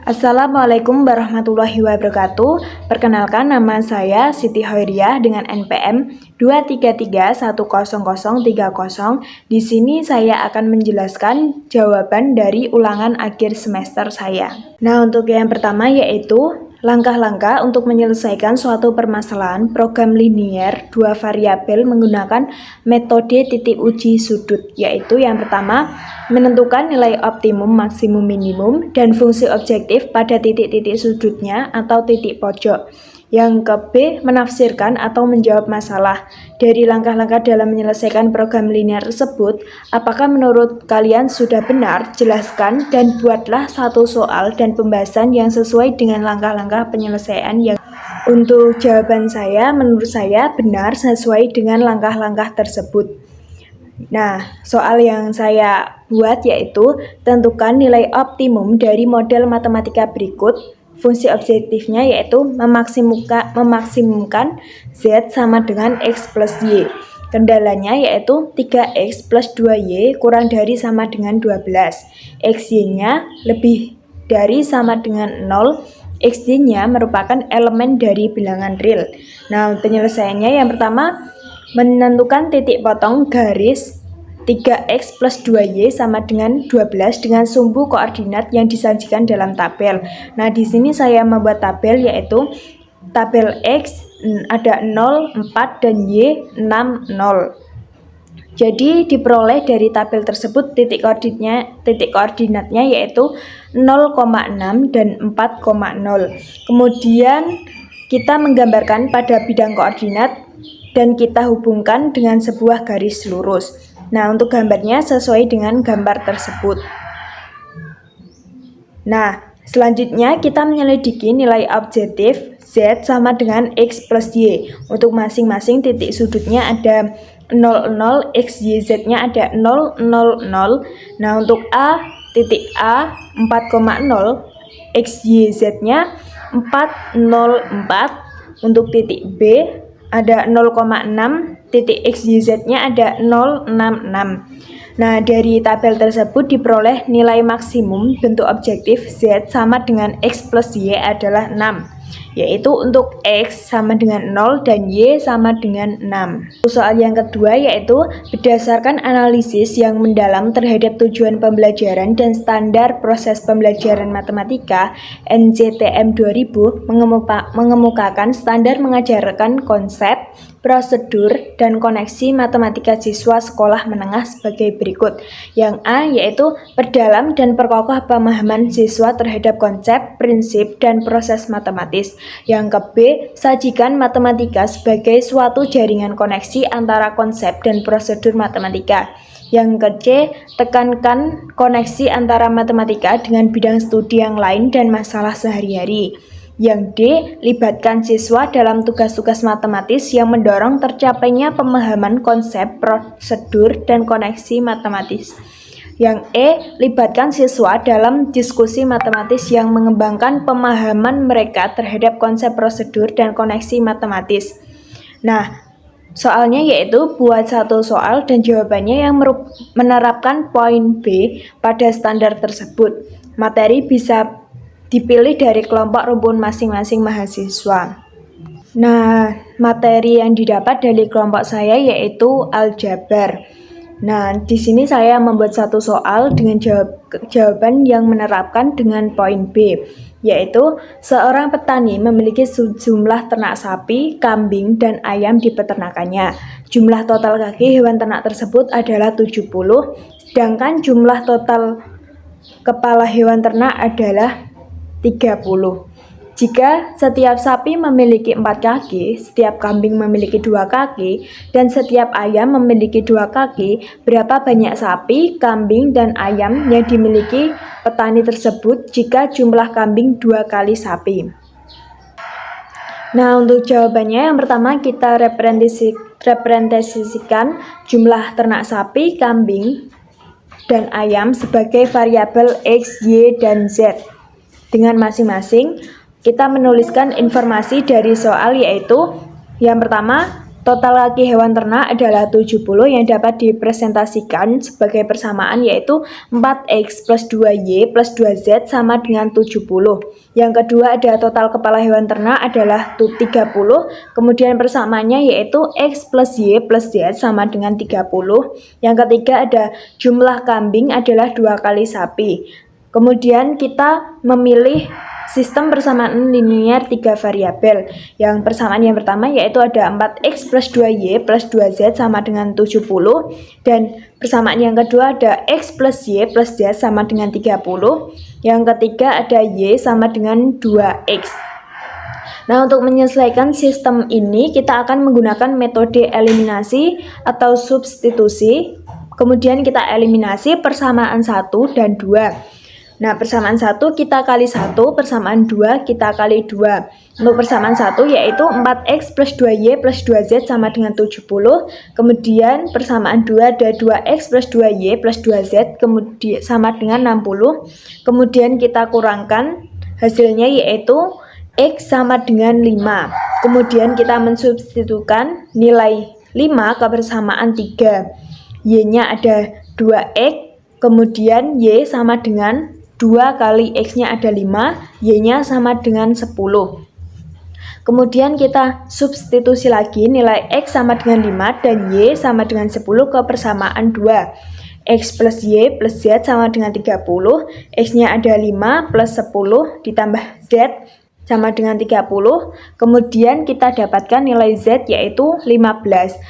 Assalamualaikum warahmatullahi wabarakatuh. Perkenalkan, nama saya Siti Hoiriah dengan NPM 233100030. Di sini saya akan menjelaskan jawaban dari ulangan akhir semester saya. Nah, untuk yang pertama yaitu langkah-langkah untuk menyelesaikan suatu permasalahan program linier dua variabel menggunakan metode titik uji sudut, yaitu yang pertama menentukan nilai optimum, maksimum, minimum, dan fungsi objektif pada titik-titik sudutnya atau titik pojok. Yang ke B, menafsirkan atau menjawab masalah. Dari langkah-langkah dalam menyelesaikan program linear tersebut, apakah menurut kalian sudah benar? Jelaskan dan buatlah satu soal dan pembahasan yang sesuai dengan langkah-langkah penyelesaian yang untuk jawaban saya, menurut saya benar sesuai dengan langkah-langkah tersebut. Nah, soal yang saya buat yaitu tentukan nilai optimum dari model matematika berikut. Fungsi objektifnya yaitu memaksimumkan Z sama dengan X plus Y. Kendalanya yaitu 3X plus 2Y kurang dari sama dengan 12. XY-nya lebih dari sama dengan 0. XY-nya merupakan elemen dari bilangan real. Nah, penyelesaiannya yang pertama, menentukan titik potong garis 3X plus 2Y sama dengan 12 dengan sumbu koordinat yang disajikan dalam tabel. Nah, di sini saya membuat tabel yaitu tabel X ada 0, 4, dan Y 6, 0. Jadi diperoleh dari tabel tersebut titik koordinatnya yaitu 0,6 dan 4,0. Kemudian kita menggambarkan pada bidang koordinat dan kita hubungkan dengan sebuah garis lurus. Nah, untuk gambarnya sesuai dengan gambar tersebut. Nah, selanjutnya kita menyelidiki nilai objektif Z sama dengan X plus Y. Untuk masing-masing titik sudutnya ada 00, X, Y, Z-nya ada 0, 0, 0. Nah, untuk A, titik A 4,0, X, Y, Z-nya 4, 0, 4. Untuk titik B ada 0,6, titik X, Y, Z-nya ada 0, 6, 6. Nah, dari tabel tersebut diperoleh nilai maksimum bentuk objektif Z sama dengan X plus Y adalah 6. Yaitu untuk X sama dengan 0 dan Y sama dengan 6. Soal yang kedua yaitu berdasarkan analisis yang mendalam terhadap tujuan pembelajaran dan standar proses pembelajaran matematika, NCTM 2000 mengemukakan standar mengajarkan konsep, prosedur, dan koneksi matematika siswa sekolah menengah sebagai berikut. Yang A yaitu perdalam dan perkokoh pemahaman siswa terhadap konsep, prinsip, dan proses matematis. Yang ke B, sajikan matematika sebagai suatu jaringan koneksi antara konsep dan prosedur matematika. Yang ke C, tekankan koneksi antara matematika dengan bidang studi yang lain dan masalah sehari-hari. Yang D, libatkan siswa dalam tugas-tugas matematis yang mendorong tercapainya pemahaman konsep, prosedur, dan koneksi matematis. Yang E, libatkan siswa dalam diskusi matematis yang mengembangkan pemahaman mereka terhadap konsep, prosedur, dan koneksi matematis. Nah, soalnya yaitu buat satu soal dan jawabannya yang menerapkan poin B pada standar tersebut. Materi bisa dipilih dari kelompok rumpun masing-masing mahasiswa. Nah, materi yang didapat dari kelompok saya yaitu aljabar. Nah, di sini saya membuat satu soal dengan jawaban yang menerapkan dengan poin B, yaitu seorang petani memiliki sejumlah ternak sapi, kambing, dan ayam di peternakannya. Jumlah total kaki hewan ternak tersebut adalah 70, sedangkan jumlah total kepala hewan ternak adalah 30. Jika setiap sapi memiliki 4 kaki, setiap kambing memiliki 2 kaki, dan setiap ayam memiliki 2 kaki, berapa banyak sapi, kambing, dan ayam yang dimiliki petani tersebut jika jumlah kambing 2 kali sapi? Nah, untuk jawabannya yang pertama kita representasikan jumlah ternak sapi, kambing, dan ayam sebagai variabel X, Y, dan Z. Dengan masing-masing, kita menuliskan informasi dari soal yaitu yang pertama, Total kaki hewan ternak adalah 70 yang dapat dipresentasikan sebagai persamaan yaitu 4x plus 2y plus 2z sama dengan 70. Yang kedua ada total kepala hewan ternak adalah 30, kemudian persamaannya yaitu x plus y plus z sama dengan 30. Yang ketiga ada jumlah kambing adalah 2 kali sapi. Kemudian kita memilih sistem persamaan linear 3 variabel. Yang persamaan yang pertama yaitu ada 4x plus 2y plus 2z sama dengan 70. Dan persamaan yang kedua ada x plus y plus z sama dengan 30. Yang ketiga ada y sama dengan 2x. Nah, untuk menyelesaikan sistem ini kita akan menggunakan metode eliminasi atau substitusi. Kemudian kita eliminasi persamaan 1 dan 2. Nah, persamaan 1 kita kali 1, persamaan 2 kita kali 2. Untuk persamaan 1 yaitu 4x plus 2y plus 2z sama dengan 70. Kemudian persamaan 2 ada 2x plus 2y plus 2z kemudian sama dengan 60. Kemudian kita kurangkan hasilnya yaitu x sama dengan 5. Kemudian kita mensubstitusikan nilai 5 ke persamaan 3. Y-nya ada 2x, kemudian y sama dengan 2 kali x-nya ada 5, y-nya sama dengan 10. Kemudian kita substitusi lagi nilai x sama dengan 5 dan y sama dengan 10 ke persamaan 2. X plus y plus z sama dengan 30, x-nya ada 5 plus 10 ditambah z sama dengan 30. Kemudian kita dapatkan nilai z yaitu 15.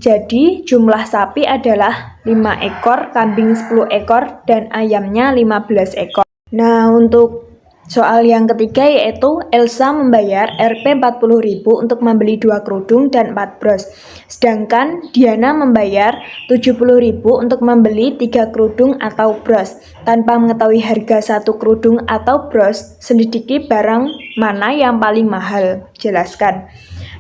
Jadi jumlah sapi adalah 5 ekor, kambing 10 ekor, dan ayamnya 15 ekor. Nah, untuk soal yang ketiga yaitu Elsa membayar Rp 40.000 untuk membeli 2 kerudung dan 4 bros. Sedangkan Diana membayar 70.000 untuk membeli 3 kerudung atau bros. Tanpa mengetahui harga 1 kerudung atau bros, selidiki barang mana yang paling mahal. Jelaskan.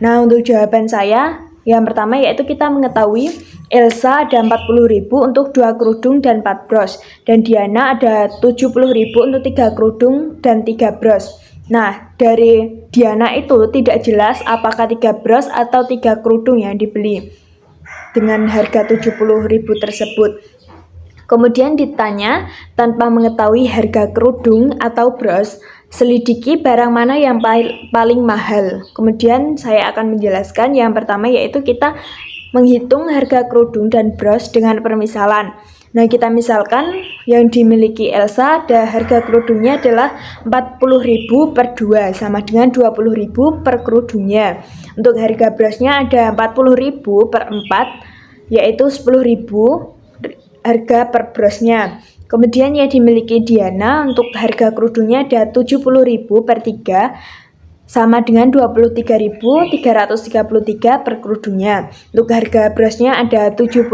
Nah, untuk jawaban saya yang pertama yaitu kita mengetahui Elsa ada 40.000 untuk 2 kerudung dan 4 bros, dan Diana ada 70.000 untuk 3 kerudung dan 3 bros. Nah, dari Diana itu tidak jelas apakah 3 bros atau 3 kerudung yang dibeli dengan harga 70.000 tersebut. Kemudian ditanya, tanpa mengetahui harga kerudung atau bros, selidiki barang mana yang paling mahal. Kemudian saya akan menjelaskan yang pertama yaitu kita menghitung harga kerudung dan bros dengan permisalan. Nah, kita misalkan yang dimiliki Elsa ada harga kerudungnya adalah 40.000 per 2 sama dengan 20.000 per kerudungnya. Untuk harga brosnya ada 40.000 per 4 yaitu 10.000 harga per brosnya. Kemudian yang dimiliki Diana untuk harga kerudungnya ada 70.000 per 3 sama dengan 23.333 per kerudungnya. Untuk harga brosnya ada 70.000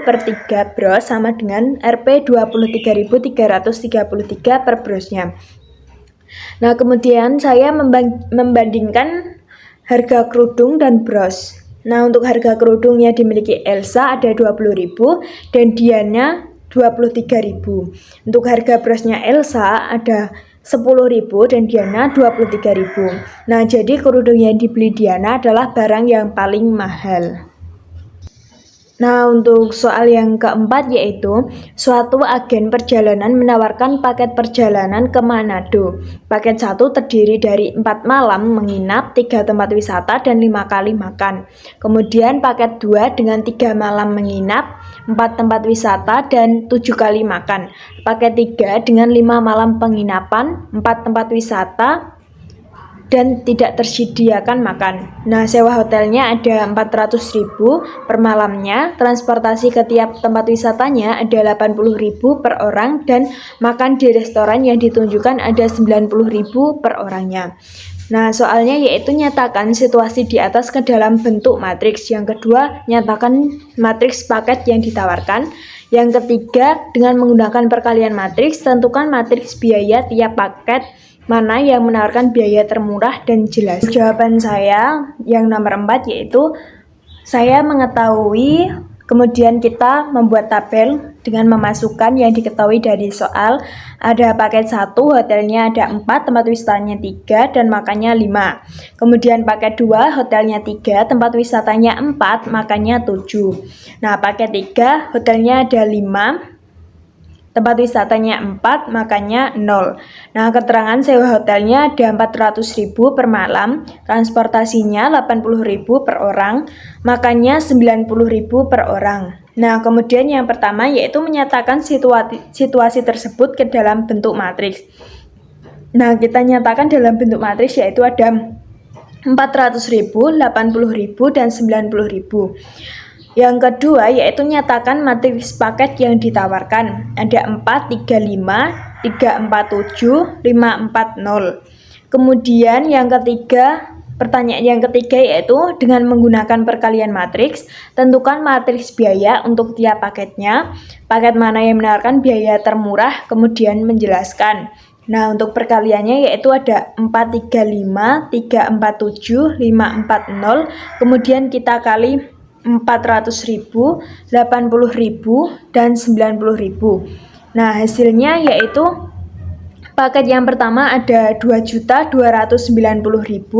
per 3 bros sama dengan Rp 23.333 per brosnya. Nah, kemudian saya membandingkan harga kerudung dan bros. Nah, untuk harga kerudungnya dimiliki Elsa ada 20.000 dan Diana 23.000. Untuk harga brosnya Elsa ada 10.000 dan Diana 23.000. Nah, jadi kerudung yang dibeli Diana adalah barang yang paling mahal. Nah, untuk soal yang keempat yaitu suatu agen perjalanan menawarkan paket perjalanan ke Manado. Paket 1 terdiri dari 4 malam menginap, 3 tempat wisata, dan 5 kali makan. Kemudian paket 2 dengan 3 malam menginap, 4 tempat wisata, dan 7 kali makan. Paket 3 dengan 5 malam penginapan, 4 tempat wisata, dan tidak tersediakan makan. Nah, sewa hotelnya ada 400.000 per malamnya, transportasi ke tiap tempat wisatanya ada 80.000 per orang, dan makan di restoran yang ditunjukkan ada 90.000 per orangnya. Nah, soalnya yaitu nyatakan situasi di atas ke dalam bentuk matriks. Yang kedua, nyatakan matriks paket yang ditawarkan. Yang ketiga, dengan menggunakan perkalian matriks, tentukan matriks biaya tiap paket mana yang menawarkan biaya termurah dan jelas. Jawaban saya yang nomor 4 yaitu saya mengetahui Kemudian kita membuat tabel dengan memasukkan yang diketahui dari soal. Ada paket 1, hotelnya ada 4, tempat wisatanya 3, dan makannya 5. Kemudian paket 2, hotelnya 3, tempat wisatanya 4, makannya 7. Nah, paket 3, hotelnya ada 5, tempat wisatanya 4, makannya 0. Nah, keterangan sewa hotelnya ada 400.000 per malam, transportasinya 80.000 per orang, makannya 90.000 per orang. Nah, kemudian yang pertama yaitu menyatakan situasi tersebut ke dalam bentuk matriks. Nah, kita nyatakan dalam bentuk matriks yaitu ada 400.000, 80.000, dan 90.000. Yang kedua yaitu nyatakan matriks paket yang ditawarkan. Ada 4, 3, 5, 3, 4, 7, 5, 4, 0. Kemudian yang ketiga, pertanyaan yang ketiga yaitu dengan menggunakan perkalian matriks, tentukan matriks biaya untuk tiap paketnya. Paket mana yang menawarkan biaya termurah, kemudian menjelaskan. Nah, untuk perkaliannya yaitu ada 4, 3, 5, 3, 4, 7, 5, 4, 0. Kemudian kita kali 400.000, 80.000, dan 90.000. Nah, hasilnya yaitu paket yang pertama ada 2.290.000,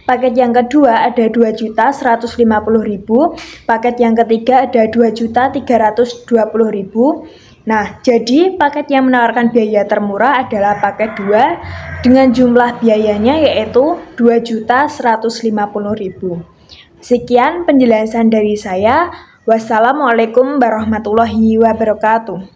paket yang kedua ada 2.150.000, paket yang ketiga ada 2.320.000. Nah, jadi paket yang menawarkan biaya termurah adalah paket 2 dengan jumlah biayanya yaitu 2.150.000. Sekian penjelasan dari saya. Wassalamualaikum warahmatullahi wabarakatuh.